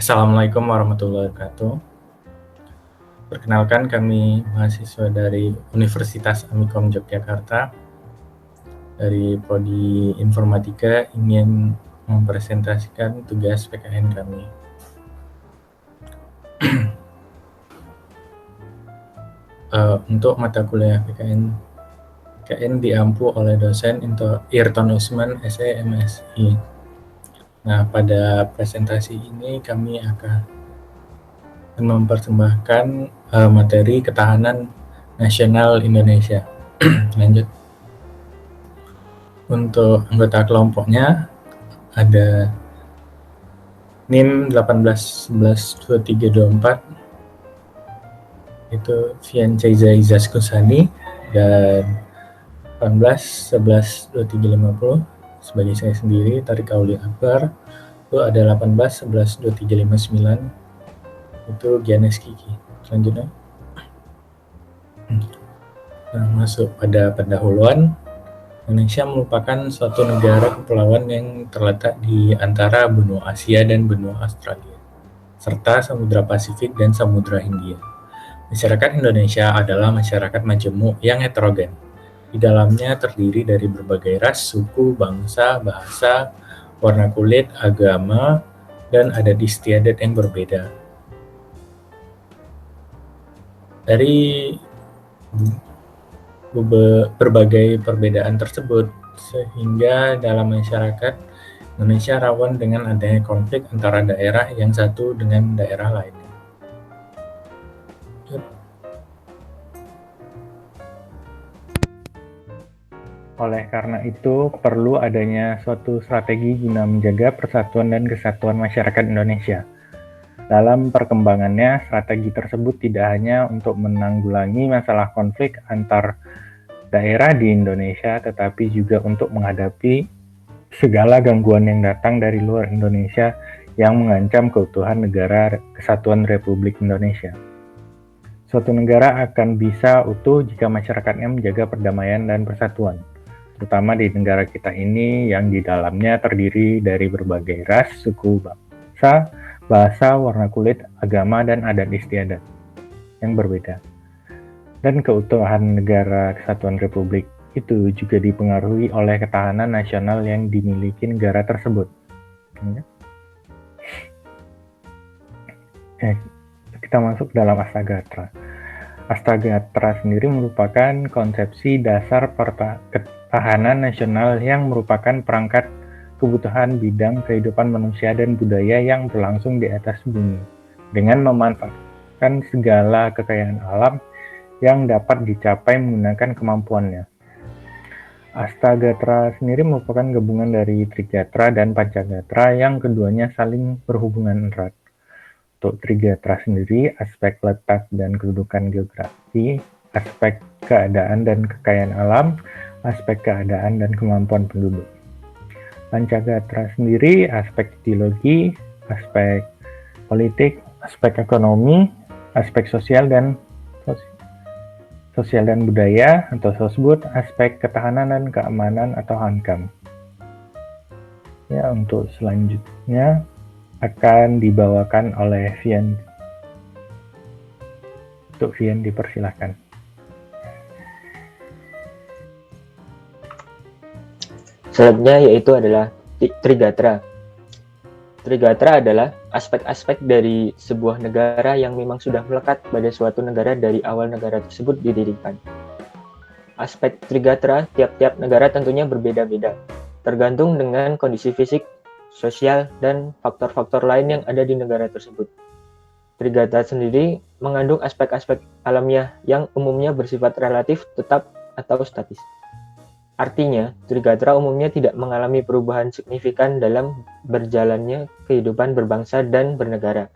Assalamualaikum warahmatullahi wabarakatuh. Perkenalkan kami mahasiswa dari Universitas Amikom Yogyakarta dari Prodi Informatika ingin mempresentasikan tugas PKN kami. Untuk mata kuliah PKN diampu oleh dosen Irton Usman, SE, MSI. Nah, pada presentasi ini kami akan mempersembahkan materi ketahanan nasional Indonesia. Lanjut. Untuk anggota kelompoknya ada NIM 18112324 itu Fian Caiza Izas Kusani, dan 18112350 sebagai saya sendiri Tarik Auli Akbar. Itu ada 18112359 itu Gianes Kiki. Selanjutnya masuk pada pendahuluan. Indonesia merupakan suatu negara kepulauan yang terletak di antara benua Asia dan benua Australia, serta Samudra Pasifik dan Samudra Hindia. Masyarakat Indonesia adalah masyarakat majemuk yang heterogen. Di dalamnya terdiri dari berbagai ras, suku, bangsa, bahasa, warna kulit, agama, dan adat istiadat yang berbeda. Dari berbagai perbedaan tersebut, sehingga dalam masyarakat Indonesia rawan dengan adanya konflik antara daerah yang satu dengan daerah lainnya. Oleh karena itu, perlu adanya suatu strategi guna menjaga persatuan dan kesatuan masyarakat Indonesia. Dalam perkembangannya, strategi tersebut tidak hanya untuk menanggulangi masalah konflik antar daerah di Indonesia, tetapi juga untuk menghadapi segala gangguan yang datang dari luar Indonesia yang mengancam keutuhan negara Kesatuan Republik Indonesia. Suatu negara akan bisa utuh jika masyarakatnya menjaga perdamaian dan persatuan, terutama di negara kita ini yang di dalamnya terdiri dari berbagai ras, suku, bangsa, bahasa, warna kulit, agama, dan adat istiadat yang berbeda. Dan keutuhan negara Kesatuan Republik itu juga dipengaruhi oleh ketahanan nasional yang dimiliki negara tersebut. Kita masuk dalam Astagatra. Astagatra sendiri merupakan konsepsi dasar ketahanan nasional yang merupakan perangkat kebutuhan bidang kehidupan manusia dan budaya yang berlangsung di atas bumi, dengan memanfaatkan segala kekayaan alam yang dapat dicapai menggunakan kemampuannya. Astagatra sendiri merupakan gabungan dari Trigatra dan Pancagatra yang keduanya saling berhubungan erat. Untuk Trigatra sendiri, aspek letak dan kedudukan geografi, aspek keadaan dan kekayaan alam, aspek keadaan dan kemampuan penduduk. Pancagatra sendiri aspek ideologi, aspek politik, aspek ekonomi, aspek sosial dan budaya, atau disebut aspek ketahanan dan keamanan atau HANKAM. Ya, untuk selanjutnya akan dibawakan oleh Vian. Untuk Vian dipersilahkan. Selanjutnya yaitu adalah Trigatra. Trigatra adalah aspek-aspek dari sebuah negara yang memang sudah melekat pada suatu negara dari awal negara tersebut didirikan. Aspek Trigatra tiap-tiap negara tentunya berbeda-beda, tergantung dengan kondisi fisik, sosial, dan faktor-faktor lain yang ada di negara tersebut. Trigatra sendiri mengandung aspek-aspek alamiah yang umumnya bersifat relatif, tetap, atau statis. Artinya, Trigatra umumnya tidak mengalami perubahan signifikan dalam berjalannya kehidupan berbangsa dan bernegara.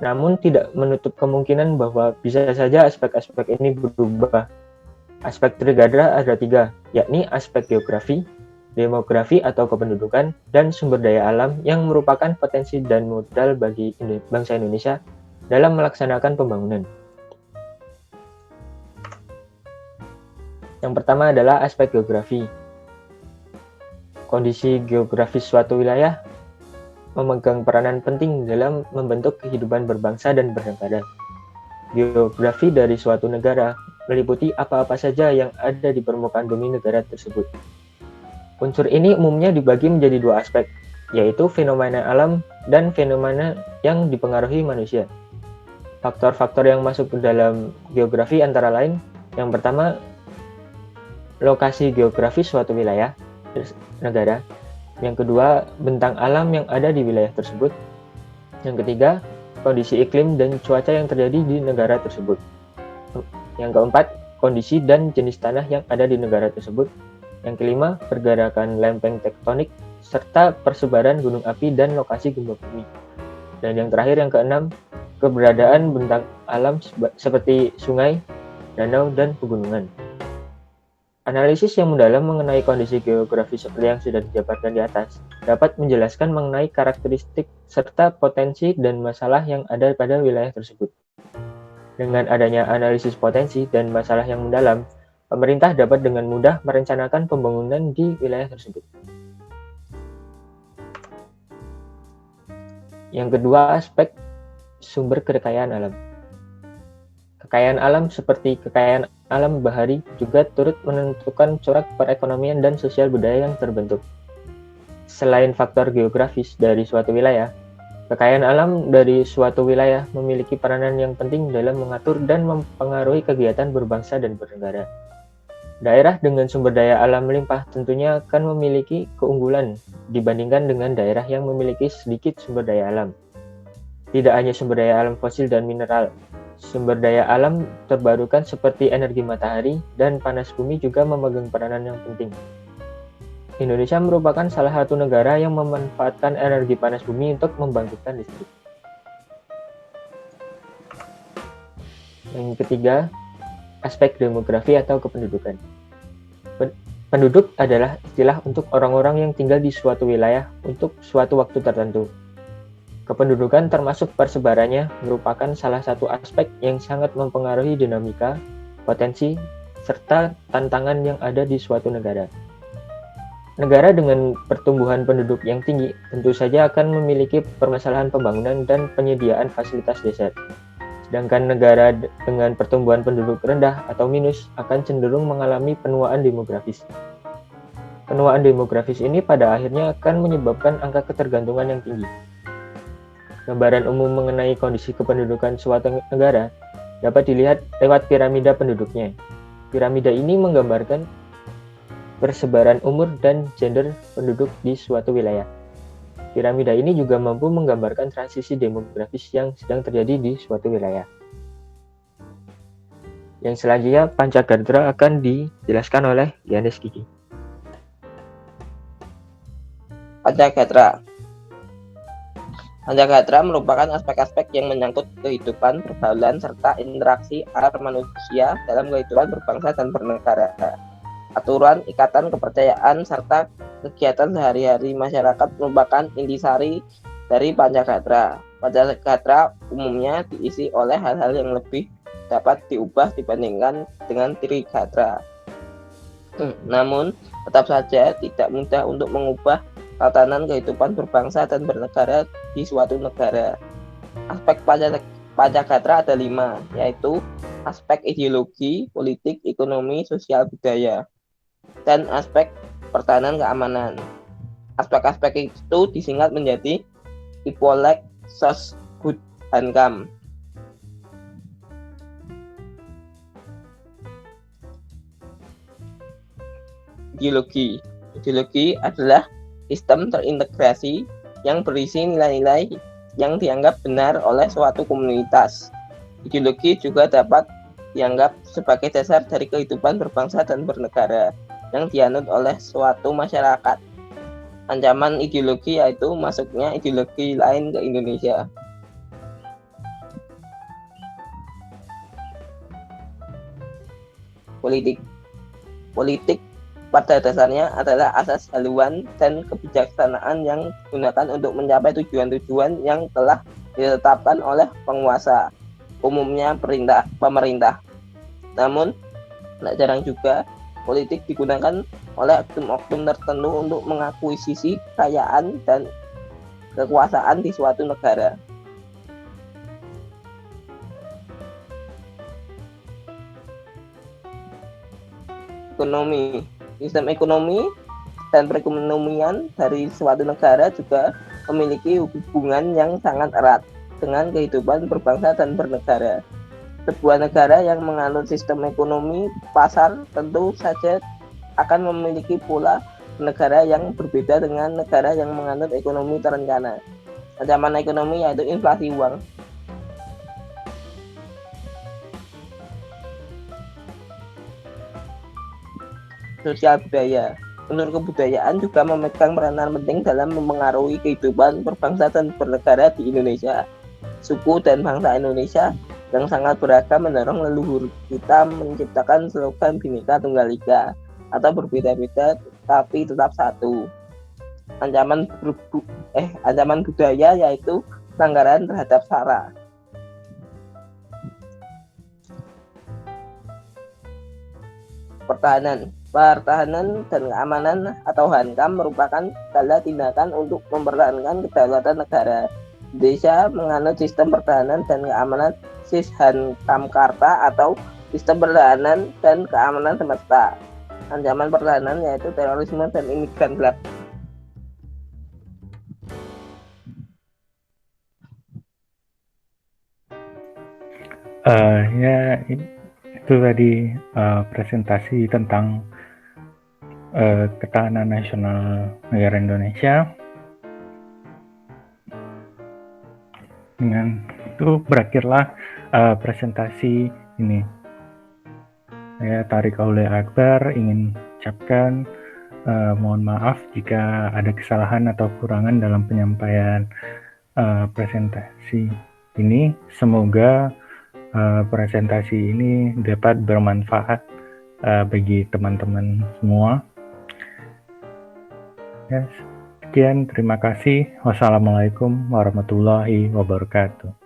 Namun tidak menutup kemungkinan bahwa bisa saja aspek-aspek ini berubah. Aspek Trigatra ada 3, yakni aspek geografi, demografi atau kependudukan, dan sumber daya alam yang merupakan potensi dan modal bagi bangsa Indonesia dalam melaksanakan pembangunan. Yang pertama adalah aspek geografi. Kondisi geografis suatu wilayah memegang peranan penting dalam membentuk kehidupan berbangsa dan bernegara. Geografi dari suatu negara meliputi apa-apa saja yang ada di permukaan bumi negara tersebut. Unsur ini umumnya dibagi menjadi dua aspek, yaitu fenomena alam dan fenomena yang dipengaruhi manusia. Faktor-faktor yang masuk ke dalam geografi antara lain, yang pertama, lokasi geografis suatu wilayah negara. Yang kedua, bentang alam yang ada di wilayah tersebut. Yang ketiga, kondisi iklim dan cuaca yang terjadi di negara tersebut. Yang keempat, kondisi dan jenis tanah yang ada di negara tersebut. Yang kelima, pergerakan lempeng tektonik serta persebaran gunung api dan lokasi gempa bumi. Dan yang terakhir, yang keenam, keberadaan bentang alam seperti sungai, danau, dan pegunungan. Analisis yang mendalam mengenai kondisi geografis seperti yang sudah dijabarkan di atas dapat menjelaskan mengenai karakteristik serta potensi dan masalah yang ada pada wilayah tersebut. Dengan adanya analisis potensi dan masalah yang mendalam, pemerintah dapat dengan mudah merencanakan pembangunan di wilayah tersebut. Yang kedua, aspek sumber kekayaan alam. Kekayaan alam seperti kekayaan alam bahari juga turut menentukan corak perekonomian dan sosial budaya yang terbentuk. Selain faktor geografis dari suatu wilayah, kekayaan alam dari suatu wilayah memiliki peranan yang penting dalam mengatur dan mempengaruhi kegiatan berbangsa dan bernegara. Daerah dengan sumber daya alam melimpah tentunya akan memiliki keunggulan dibandingkan dengan daerah yang memiliki sedikit sumber daya alam. Tidak hanya sumber daya alam fosil dan mineral, sumber daya alam terbarukan seperti energi matahari dan panas bumi juga memegang peranan yang penting. Indonesia merupakan salah satu negara yang memanfaatkan energi panas bumi untuk membangkitkan listrik. Yang ketiga, aspek demografi atau kependudukan. Penduduk adalah istilah untuk orang-orang yang tinggal di suatu wilayah untuk suatu waktu tertentu. Kependudukan termasuk persebarannya merupakan salah satu aspek yang sangat mempengaruhi dinamika, potensi, serta tantangan yang ada di suatu negara. Negara dengan pertumbuhan penduduk yang tinggi tentu saja akan memiliki permasalahan pembangunan dan penyediaan fasilitas dasar. Sedangkan negara dengan pertumbuhan penduduk rendah atau minus akan cenderung mengalami penuaan demografis. Penuaan demografis ini pada akhirnya akan menyebabkan angka ketergantungan yang tinggi. Gambaran umum mengenai kondisi kependudukan suatu negara dapat dilihat lewat piramida penduduknya. Piramida ini menggambarkan persebaran umur dan gender penduduk di suatu wilayah. Piramida ini juga mampu menggambarkan transisi demografis yang sedang terjadi di suatu wilayah. Yang selanjutnya, Pancagatra akan dijelaskan oleh Yanis Kiki. Pancagatra merupakan aspek-aspek yang menyangkut kehidupan, pergaulan, serta interaksi antar manusia dalam kehidupan berbangsa dan bernegara. Aturan, ikatan, kepercayaan, serta kegiatan sehari-hari masyarakat merupakan intisari dari Pancagatra. Pancagatra umumnya diisi oleh hal-hal yang lebih dapat diubah dibandingkan dengan Trigatra. Namun, tetap saja tidak mudah untuk mengubah tatanan kehidupan berbangsa dan bernegara di suatu negara. Aspek Pancagatra ada 5, yaitu aspek ideologi, politik, ekonomi, sosial, budaya, dan aspek pertahanan keamanan. Aspek-aspek itu disingkat menjadi Ipolek, Sos, Bud, Hankam. Ideologi adalah sistem terintegrasi yang berisi nilai-nilai yang dianggap benar oleh suatu komunitas. Ideologi juga dapat dianggap sebagai dasar dari kehidupan berbangsa dan bernegara yang dianut oleh suatu masyarakat. Ancaman ideologi yaitu masuknya ideologi lain ke Indonesia. Politik pada dasarnya adalah asas haluan dan kebijaksanaan yang digunakan untuk mencapai tujuan-tujuan yang telah ditetapkan oleh penguasa, umumnya pemerintah. Namun, tidak jarang juga politik digunakan oleh oknum-oknum tertentu untuk mengakuisisi kekayaan dan kekuasaan di suatu negara. Ekonomi. Sistem ekonomi dan perekonomian dari suatu negara juga memiliki hubungan yang sangat erat dengan kehidupan berbangsa dan bernegara. Sebuah negara yang menganut sistem ekonomi pasar tentu saja akan memiliki pola negara yang berbeda dengan negara yang menganut ekonomi terencana. Ancaman ekonomi yaitu inflasi uang. Sosial budaya. Unsur kebudayaan juga memegang peranan penting dalam mempengaruhi kehidupan berbangsa dan bernegara di Indonesia. Suku dan bangsa Indonesia yang sangat beragam mendorong leluhur kita menciptakan slogan Bhinneka Tunggal Ika atau berbeda-beda tapi tetap satu. Ancaman budaya yaitu pelanggaran terhadap SARA. Pertahanan dan keamanan atau HANKAM merupakan segala tindakan untuk mempertahankan kedaulatan negara. Indonesia menganut sistem pertahanan dan keamanan SIS-HANKAM-Karta atau sistem pertahanan dan keamanan semesta. Ancaman pertahanan yaitu terorisme dan imigran gelap. Itu tadi presentasi tentang ketahanan nasional negara Indonesia. Dengan itu berakhirlah presentasi ini. Saya Tarik Aulia Akbar ingin ucapkan mohon maaf jika ada kesalahan atau kurangan dalam penyampaian presentasi ini. Semoga presentasi ini dapat bermanfaat bagi teman-teman semua. Ya, sekian, terima kasih. Wassalamualaikum warahmatullahi wabarakatuh.